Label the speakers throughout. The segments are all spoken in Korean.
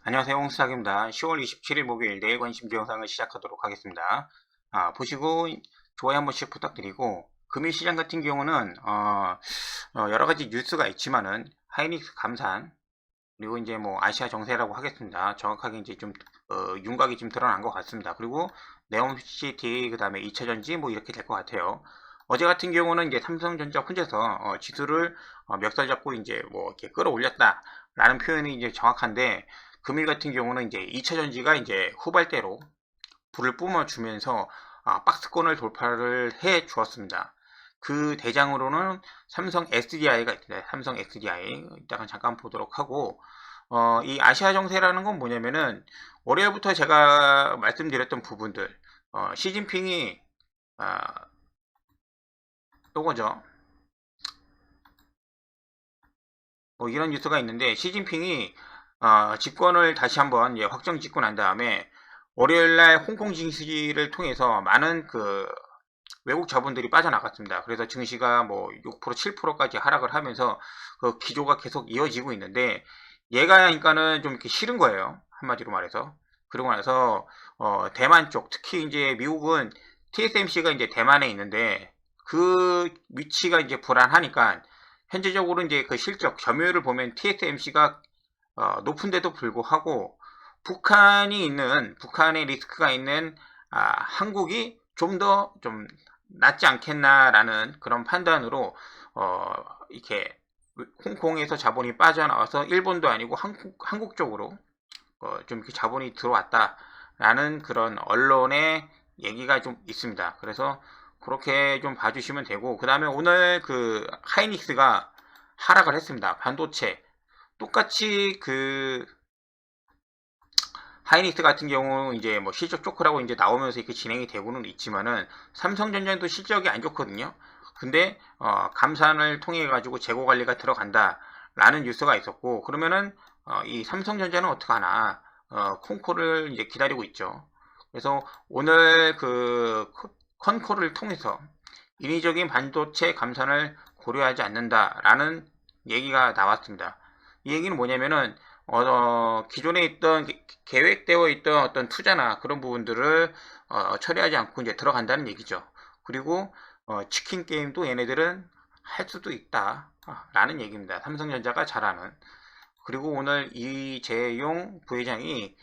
Speaker 1: 안녕하세요. 홍수학입니다. 10월 27일 목요일 내일 관심주 영상을 시작하도록 하겠습니다. 보시고 좋아요 한 번씩 부탁드리고, 금일 시장 같은 경우는 여러 가지 뉴스가 있지만은 하이닉스 감산, 그리고 이제 뭐 아시아 정세라고 하겠습니다. 정확하게 이제 좀 윤곽이 좀 드러난 것 같습니다. 그리고 네옴시티, 그 다음에 2차전지 뭐 이렇게 될 것 같아요. 어제 같은 경우는 이제 삼성전자 혼자서 지수를 멱살 잡고 이제 뭐 이렇게 끌어올렸다라는 표현이 이제 정확한데, 금일 같은 경우는 이제 2차전지가 이제 후발대로 불을 뿜어주면서 박스권을 돌파를 해 주었습니다. 그 대장으로는 삼성 SDI가 있습니다. 삼성 SDI 이따가 잠깐 보도록 하고, 이 아시아 정세라는 건 뭐냐면은 월요일부터 제가 말씀드렸던 부분들, 시진핑이 요거죠. 뭐 이런 뉴스가 있는데, 시진핑이 집권을 다시 한번 확정 짓고 난 다음에 월요일날 홍콩 증시를 통해서 많은 그 외국 자본들이 빠져나갔습니다. 그래서 증시가 뭐 6%, 7%까지 하락을 하면서 그 기조가 계속 이어지고 있는데, 얘가 그러니까는 좀 이렇게 싫은 거예요. 한마디로 말해서. 그러고 나서 대만 쪽, 특히 이제 미국은 TSMC가 이제 대만에 있는데 그 위치가 이제 불안하니까, 현재적으로 이제 그 실적 점유율을 보면 TSMC가 높은데도 불구하고 북한의 리스크가 있는 한국이 좀 더 좀 낫지 않겠나라는 그런 판단으로 이렇게 홍콩에서 자본이 빠져나와서 일본도 아니고 한국 쪽으로 좀 이렇게 자본이 들어왔다라는 그런 언론의 얘기가 좀 있습니다. 그래서 그렇게 좀 봐주시면 되고, 그 다음에 오늘 그 하이닉스가 하락을 했습니다. 반도체 똑같이 그 하이닉스 같은 경우 이제 뭐 실적 좋고라고 이제 나오면서 이렇게 진행이 되고는 있지만은, 삼성전자도 실적이 안 좋거든요. 근데 감산을 통해 가지고 재고 관리가 들어간다라는 뉴스가 있었고, 그러면은 이 삼성전자는 어떡하나, 콩코를 이제 기다리고 있죠. 그래서 오늘 그 컨코를 통해서 인위적인 반도체 감산을 고려하지 않는다라는 얘기가 나왔습니다. 이 얘기는 뭐냐면은 기존에 있던 계획되어 있던 어떤 투자나 그런 부분들을 처리하지 않고 이제 들어간다는 얘기죠. 그리고 치킨 게임도 얘네들은 할 수도 있다 라는 얘기입니다. 삼성전자가 잘하는. 그리고 오늘 이재용 부회장이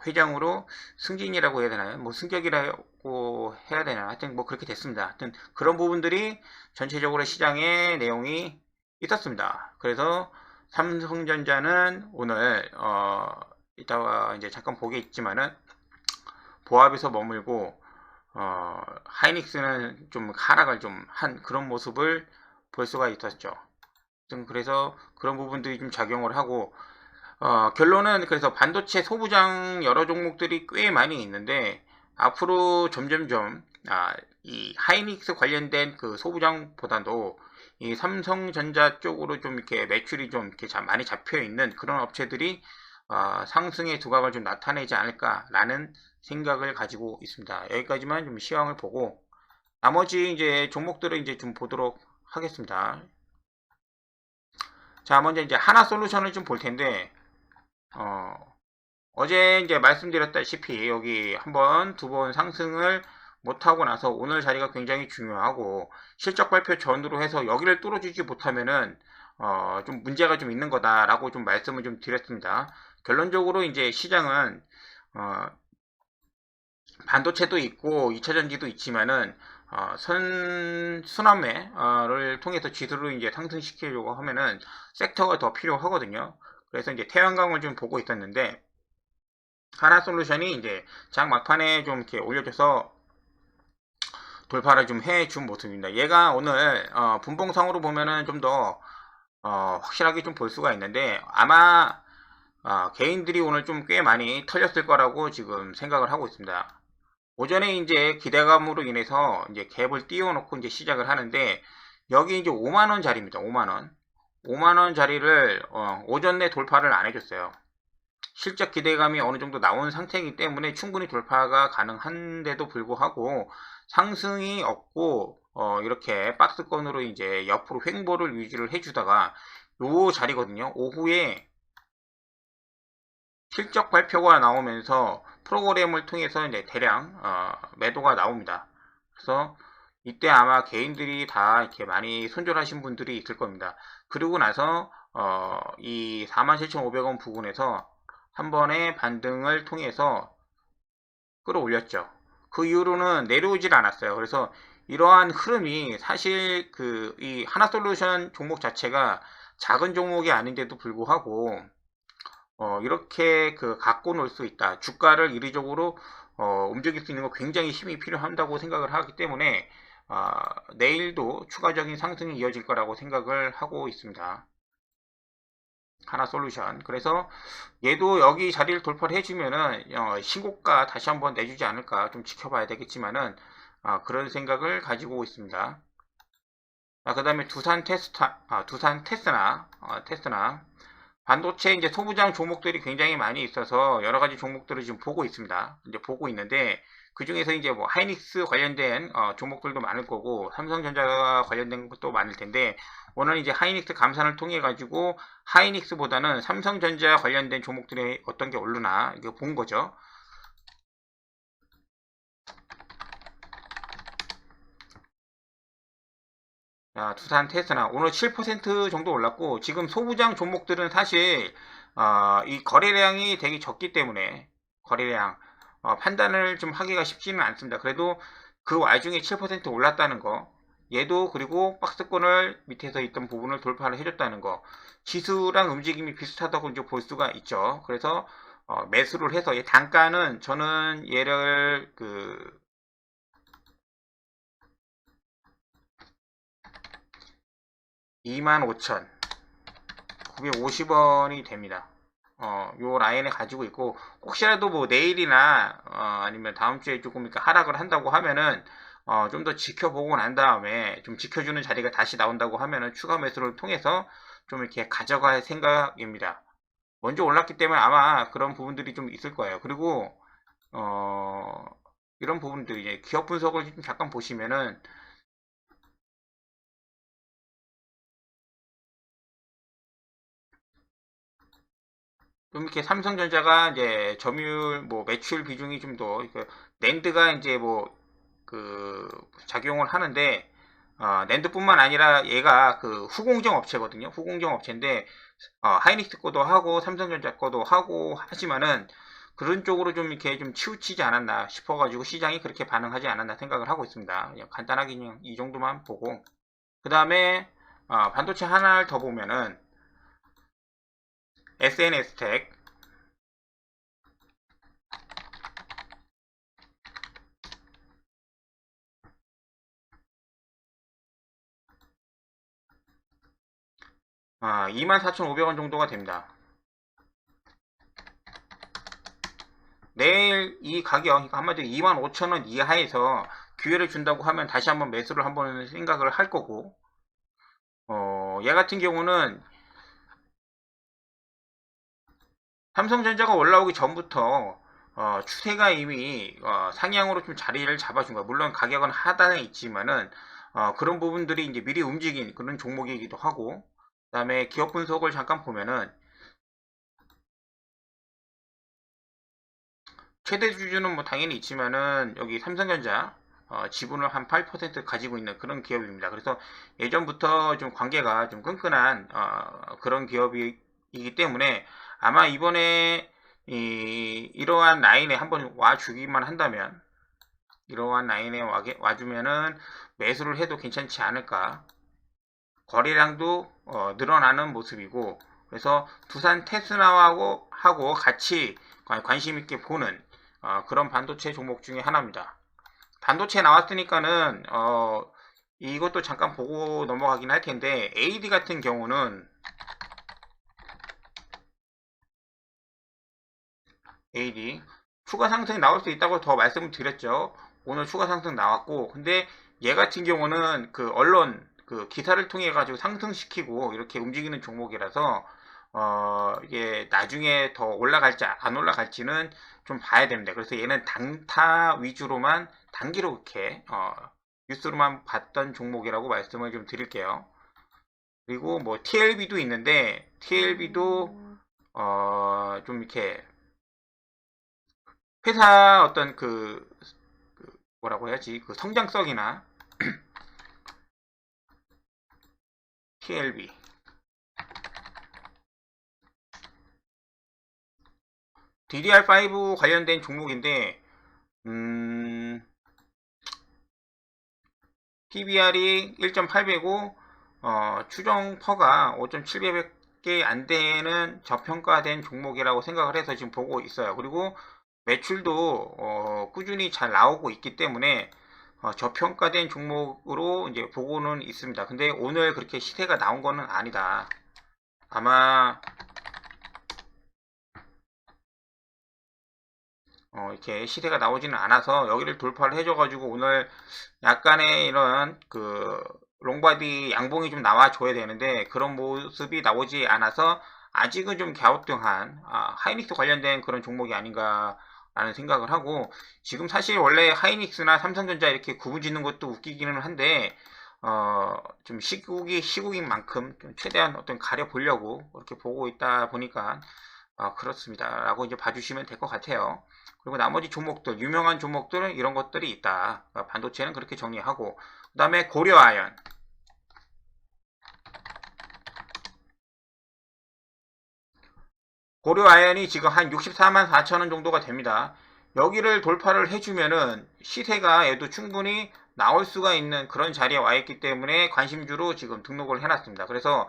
Speaker 1: 회장으로 승진이라고 해야 되나요? 뭐 승격이라고 해야 되나? 하여튼 뭐 그렇게 됐습니다. 하여튼 그런 부분들이 전체적으로 시장의 내용이 있었습니다. 그래서 삼성전자는 오늘 이따가 이제 잠깐 보겠지만은 보합에서 머물고, 하이닉스는 좀 하락을 좀 한 그런 모습을 볼 수가 있었죠. 그래서 그런 부분들이 좀 작용을 하고, 결론은 그래서 반도체 소부장 여러 종목들이 꽤 많이 있는데, 앞으로 점점점 이 하이닉스 관련된 그 소부장보다도 이 삼성전자 쪽으로 좀 이렇게 매출이 좀 이렇게 많이 잡혀 있는 그런 업체들이 상승의 두각을 좀 나타내지 않을까라는 생각을 가지고 있습니다. 여기까지만 좀 시황을 보고 나머지 이제 종목들을 이제 좀 보도록 하겠습니다. 자, 먼저 이제 하나 솔루션을 좀 볼 텐데, 어제 이제 말씀드렸다시피 여기 한번 두 번 상승을 못하고 나서 오늘 자리가 굉장히 중요하고, 실적 발표 전으로 해서 여기를 뚫어주지 못하면은 좀 문제가 좀 있는 거다라고 좀 말씀을 좀 드렸습니다. 결론적으로 이제 시장은 반도체도 있고 2차전지도 있지만은 순환매를 통해서 지수를 이제 상승시키려고 하면은 섹터가 더 필요하거든요. 그래서 이제 태양광을 좀 보고 있었는데, 하나솔루션이 이제 장 막판에 좀 이렇게 올려줘서 돌파를 좀 해준 모습입니다. 얘가 오늘 분봉상으로 보면은 좀 더 확실하게 좀 볼 수가 있는데, 아마 개인들이 오늘 좀 꽤 많이 털렸을 거라고 지금 생각을 하고 있습니다. 오전에 이제 기대감으로 인해서 이제 갭을 띄워놓고 이제 시작을 하는데, 여기 이제 5만원 자리입니다. 5만원. 5만원 자리를 오전 내 돌파를 안 해줬어요. 실적 기대감이 어느 정도 나온 상태이기 때문에 충분히 돌파가 가능한데도 불구하고 상승이 없고, 이렇게 박스권으로 이제 옆으로 횡보를 유지를 해주다가 요 자리거든요. 오후에 실적 발표가 나오면서 프로그램을 통해서 이제 대량 매도가 나옵니다. 그래서 이때 아마 개인들이 다 이렇게 많이 손절하신 분들이 있을 겁니다. 그리고 나서 이 47,500원 부근에서 한 번의 반등을 통해서 끌어올렸죠. 그 이후로는 내려오질 않았어요. 그래서 이러한 흐름이 사실 이 하나솔루션 종목 자체가 작은 종목이 아닌데도 불구하고 이렇게 갖고 놀 수 있다. 주가를 이리적으로 움직일 수 있는 거 굉장히 힘이 필요한다고 생각을 하기 때문에 내일도 추가적인 상승이 이어질 거라고 생각을 하고 있습니다. 하나솔루션. 그래서 얘도 여기 자리를 돌파를 해주면은 신고가 다시 한번 내주지 않을까 좀 지켜봐야 되겠지만은 그런 생각을 가지고 있습니다. 그 다음에 두산 테스나 반도체 이제 소부장 종목들이 굉장히 많이 있어서 여러 가지 종목들을 지금 보고 있습니다. 이제 보고 있는데 그 중에서 이제 뭐 하이닉스 관련된 종목들도 많을 거고 삼성전자와 관련된 것도 많을 텐데 오늘 이제 하이닉스 감산을 통해 가지고 하이닉스보다는 삼성전자 관련된 종목들이 어떤 게 오르나 이거 본 거죠. 자, 두산 테스나 오늘 7% 정도 올랐고 지금 소부장 종목들은 사실 이 거래량이 되게 적기 때문에 거래량 판단을 좀 하기가 쉽지는 않습니다. 그래도 그 와중에 7% 올랐다는 거 얘도 그리고 박스권을 밑에서 있던 부분을 돌파를 해줬다는 거 지수랑 움직임이 비슷하다고 이제 볼 수가 있죠. 그래서 매수를 해서 얘 단가는 저는 얘를 25,950원이 됩니다. 요 라인에 가지고 있고 혹시라도 뭐 내일이나 아니면 다음 주에 조금 이렇게 하락을 한다고 하면은 좀 더 지켜보고 난 다음에 좀 지켜주는 자리가 다시 나온다고 하면은 추가 매수를 통해서 좀 이렇게 가져갈 생각입니다. 먼저 올랐기 때문에 아마 그런 부분들이 좀 있을 거예요. 그리고 이런 부분들이 이제 기업 분석을 좀 잠깐 보시면은 좀 이렇게 삼성전자가 이제 점유율 뭐 매출 비중이 좀 더 낸드가 이제 뭐 작용을 하는데 낸드뿐만 아니라 얘가 후공정 업체거든요. 후공정 업체인데 하이닉스 거도 하고 삼성전자 거도 하고 하지만은 그런 쪽으로 좀 이렇게 좀 치우치지 않았나 싶어가지고 시장이 그렇게 반응하지 않았나 생각을 하고 있습니다. 그냥 간단하게 그냥 이 정도만 보고 그 다음에 반도체 하나를 더 보면은 SNS텍 24,500원 정도가 됩니다. 내일 이 가격 한마디로 25,000원 이하에서 기회를 준다고 하면 다시 한번 매수를 한번 생각을 할 거고 얘 같은 경우는 삼성전자가 올라오기 전부터 추세가 이미 상향으로 좀 자리를 잡아준 거야. 물론 가격은 하단에 있지만은 그런 부분들이 이제 미리 움직인 그런 종목이기도 하고 그 다음에 기업 분석을 잠깐 보면은 최대 주주는 뭐 당연히 있지만은 여기 삼성전자 지분을 한 8% 가지고 있는 그런 기업입니다. 그래서 예전부터 좀 관계가 좀 끈끈한 그런 기업이기 때문에 아마 이번에 이러한 라인에 한번 와주기만 한다면 이러한 라인에 와주면은 매수를 해도 괜찮지 않을까. 거래량도 늘어나는 모습이고 그래서 두산 테스나하고 같이 관심 있게 보는 그런 반도체 종목 중에 하나입니다. 반도체 나왔으니까는 이것도 잠깐 보고 넘어가긴 할 텐데 AD 같은 경우는 AD 추가 상승이 나올 수 있다고 더 말씀을 드렸죠. 오늘 추가 상승 나왔고 근데 얘 같은 경우는 언론 기사를 통해 가지고 상승시키고 이렇게 움직이는 종목이라서 이게 나중에 더 올라갈지 안 올라갈지는 좀 봐야 됩니다. 그래서 얘는 단타 위주로만 단기로 이렇게 뉴스로만 봤던 종목이라고 말씀을 좀 드릴게요. 그리고 뭐 TLB도 있는데 TLB도 좀 이렇게 회사 어떤 뭐라고 해야지, 그 성장성이나 TLB, DDR5 관련된 종목인데, PBR이 1.8배고, 추정 퍼가 5.7배밖에 안 되는 저평가된 종목이라고 생각을 해서 지금 보고 있어요. 그리고 매출도 꾸준히 잘 나오고 있기 때문에 저평가된 종목으로 이제 보고는 있습니다. 근데 오늘 그렇게 시세가 나온 거는 아니다. 아마 이렇게 시세가 나오지는 않아서 여기를 돌파를 해줘가지고 오늘 약간의 이런 롱바디 양봉이 좀 나와줘야 되는데 그런 모습이 나오지 않아서 아직은 좀 갸우뚱한 하이닉스 관련된 그런 종목이 아닌가 라는 생각을 하고, 지금 사실 원래 하이닉스나 삼성전자 이렇게 구분 짓는 것도 웃기기는 한데 좀 시국인 만큼 좀 최대한 어떤 가려 보려고 그렇게 보고 있다 보니까 그렇습니다 라고 이제 봐주시면 될 것 같아요. 그리고 나머지 종목들, 유명한 종목들은 이런 것들이 있다. 반도체는 그렇게 정리하고, 그 다음에 고려아연. 고려아연이 지금 한 64만 4천원 정도가 됩니다. 여기를 돌파를 해주면은 시세가 얘도 충분히 나올 수가 있는 그런 자리에 와 있기 때문에 관심주로 지금 등록을 해놨습니다. 그래서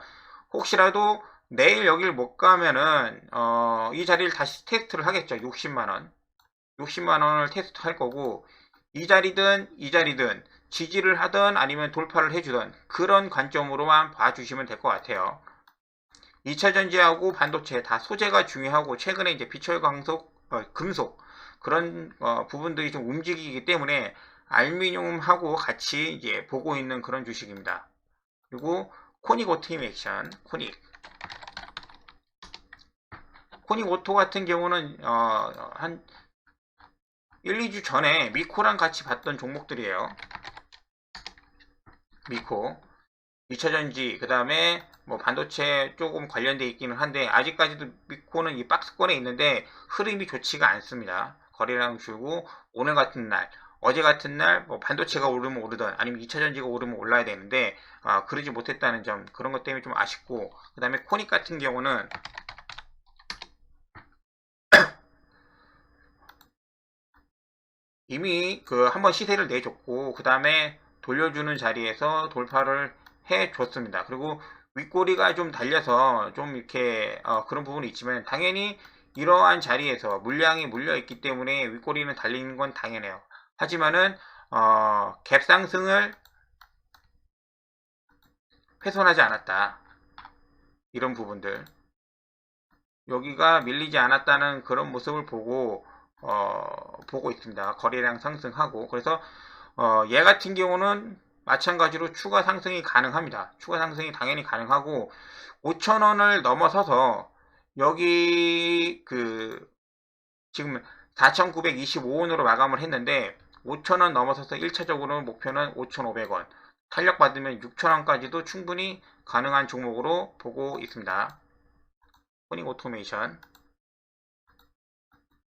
Speaker 1: 혹시라도 내일 여기를 못 가면은 이 자리를 다시 테스트를 하겠죠. 60만원 60만원을 테스트 할 거고, 이 자리든 지지를 하든 아니면 돌파를 해주든 그런 관점으로만 봐주시면 될 것 같아요. 2차전지하고 반도체 다 소재가 중요하고 최근에 이제 비철광속, 금속 그런 부분들이 좀 움직이기 때문에 알루미늄하고 같이 이제 보고 있는 그런 주식입니다. 그리고 코닉 오토메이션, 코닉 오토 같은 경우는 한 1, 2주 전에 미코랑 같이 봤던 종목들이에요. 미코, 2차전지, 그 다음에 뭐 반도체 조금 관련돼 있기는 한데 아직까지도 미코는 이 박스권에 있는데 흐름이 좋지가 않습니다. 거래량 줄고 오늘 같은 날, 어제 같은 날 뭐 반도체가 오르면 오르던 아니면 2차전지가 오르면 올라야 되는데 그러지 못했다는 점, 그런 것 때문에 좀 아쉽고, 그 다음에 코닉 같은 경우는 이미 한번 시세를 내줬고 그 다음에 돌려주는 자리에서 돌파를 해줬습니다. 그리고 윗꼬리가 좀 달려서 좀 이렇게 그런 부분이 있지만 당연히 이러한 자리에서 물량이 물려있기 때문에 윗꼬리는 달리는 건 당연해요. 하지만은 갭 상승을 훼손하지 않았다. 이런 부분들, 여기가 밀리지 않았다는 그런 모습을 보고 있습니다. 거래량 상승하고, 그래서 얘 같은 경우는 마찬가지로 추가 상승이 가능합니다. 추가 상승이 당연히 가능하고 5,000원을 넘어서서 여기 지금 4,925원으로 마감을 했는데 5,000원 넘어서서 1차적으로 목표는 5,500원, 탄력 받으면 6,000원까지도 충분히 가능한 종목으로 보고 있습니다. 코닉 오토메이션,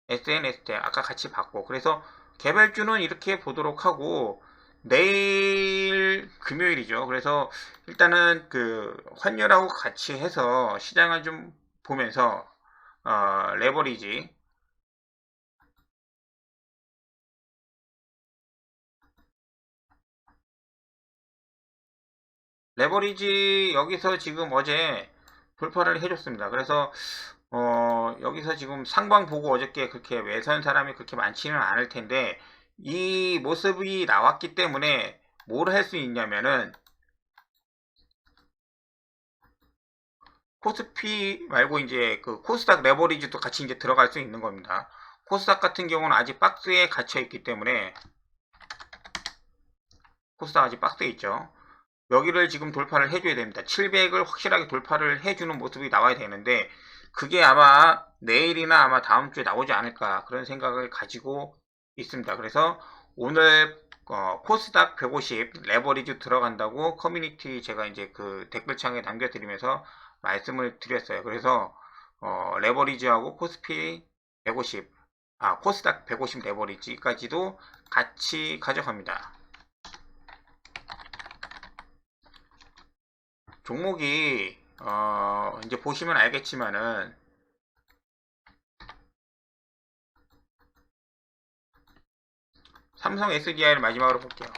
Speaker 1: SNST 아까 같이 봤고, 그래서 개별주는 이렇게 보도록 하고, 내일 금요일이죠. 그래서 일단은 환율하고 같이 해서 시장을 좀 보면서 레버리지, 여기서 지금 어제 돌파를 해줬습니다. 그래서 여기서 지금 상방 보고 어저께 그렇게 매수한 사람이 그렇게 많지는 않을 텐데 이 모습이 나왔기 때문에 뭘 할 수 있냐면은 코스피 말고 이제 코스닥 레버리지도 같이 이제 들어갈 수 있는 겁니다. 코스닥 같은 경우는 아직 박스에 갇혀 있기 때문에, 코스닥 아직 박스에 있죠. 여기를 지금 돌파를 해줘야 됩니다. 700을 확실하게 돌파를 해주는 모습이 나와야 되는데 그게 아마 내일이나 아마 다음 주에 나오지 않을까 그런 생각을 가지고 있습니다. 그래서 오늘 코스닥 150 레버리지 들어간다고 커뮤니티 제가 이제 댓글창에 남겨드리면서 말씀을 드렸어요. 그래서 레버리지하고 코스피 150 코스닥 150 레버리지까지도 같이 가져갑니다. 종목이 이제 보시면 알겠지만은 삼성 SDI를 마지막으로 볼게요.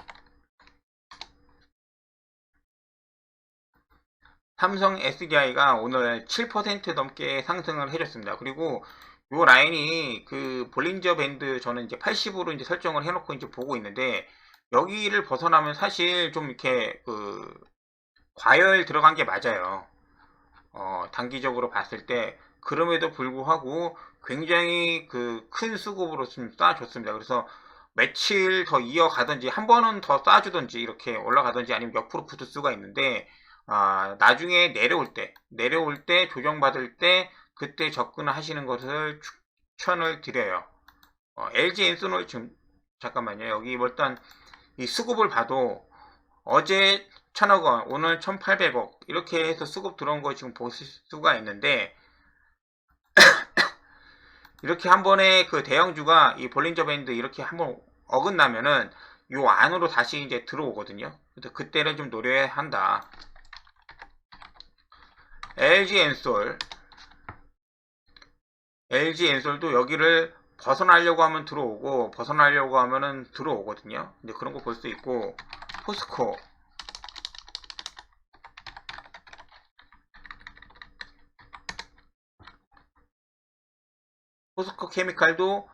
Speaker 1: 삼성 SDI가 오늘 7% 넘게 상승을 해줬습니다. 그리고 요 라인이 그 볼린저 밴드 저는 이제 80으로 이제 설정을 해놓고 이제 보고 있는데 여기를 벗어나면 사실 좀 이렇게 그 과열 들어간 게 맞아요. 단기적으로 봤을 때 그럼에도 불구하고 굉장히 그 큰 수급으로 좀 쌓아줬습니다. 그래서 며칠 더 이어가든지 한 번은 더 쌓아주든지 이렇게 올라가든지 아니면 옆으로 붙을 수가 있는데 나중에 내려올 때 조정받을 때 그때 접근을 하시는 것을 추천을 드려요. LG 엔솔을 지금 잠깐만요. 여기 일단 이 수급을 봐도 어제 1000억 원, 오늘 1800억 이렇게 해서 수급 들어온 거 지금 보실 수가 있는데 이렇게 한 번에 그 대형주가 이 볼린저 밴드 이렇게 한번 어긋나면은 요 안으로 다시 이제 들어오거든요. 그래서 그때는 좀 노려야 한다. LG 엔솔도 여기를 벗어나려고 하면 들어오고 벗어나려고 하면은 들어오거든요. 이제 그런 거 볼 수 있고 포스코 케미칼도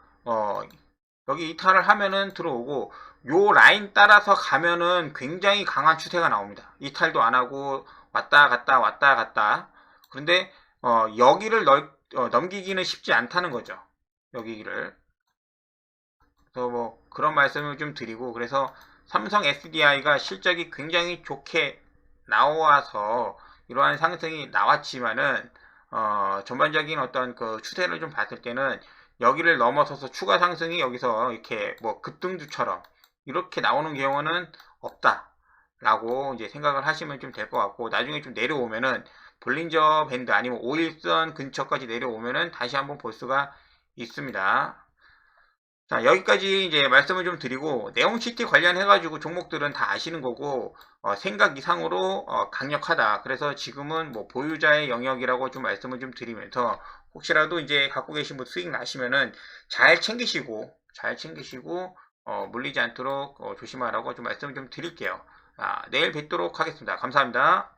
Speaker 1: 여기 이탈을 하면은 들어오고 요 라인 따라서 가면은 굉장히 강한 추세가 나옵니다. 이탈도 안 하고 왔다 갔다 그런데 여기를 넘기기는 쉽지 않다는 거죠. 여기를. 그래서 뭐 그런 말씀을 좀 드리고 그래서 삼성 SDI가 실적이 굉장히 좋게 나와서 이러한 상승이 나왔지만은 전반적인 어떤 그 추세를 좀 봤을 때는 여기를 넘어서서 추가 상승이 여기서 이렇게 뭐 급등주처럼 이렇게 나오는 경우는 없다라고 이제 생각을 하시면 좀 될 것 같고 나중에 좀 내려오면은 볼린저 밴드 아니면 5일선 근처까지 내려오면은 다시 한번 볼 수가 있습니다. 자, 여기까지 이제 말씀을 좀 드리고 내용 CT 관련해가지고 종목들은 다 아시는 거고 생각 이상으로 강력하다. 그래서 지금은 뭐 보유자의 영역이라고 좀 말씀을 좀 드리면서 혹시라도 이제 갖고 계신 분 수익 나시면은 잘 챙기시고 물리지 않도록 조심하라고 좀 말씀 좀 드릴게요. 내일 뵙도록 하겠습니다. 감사합니다.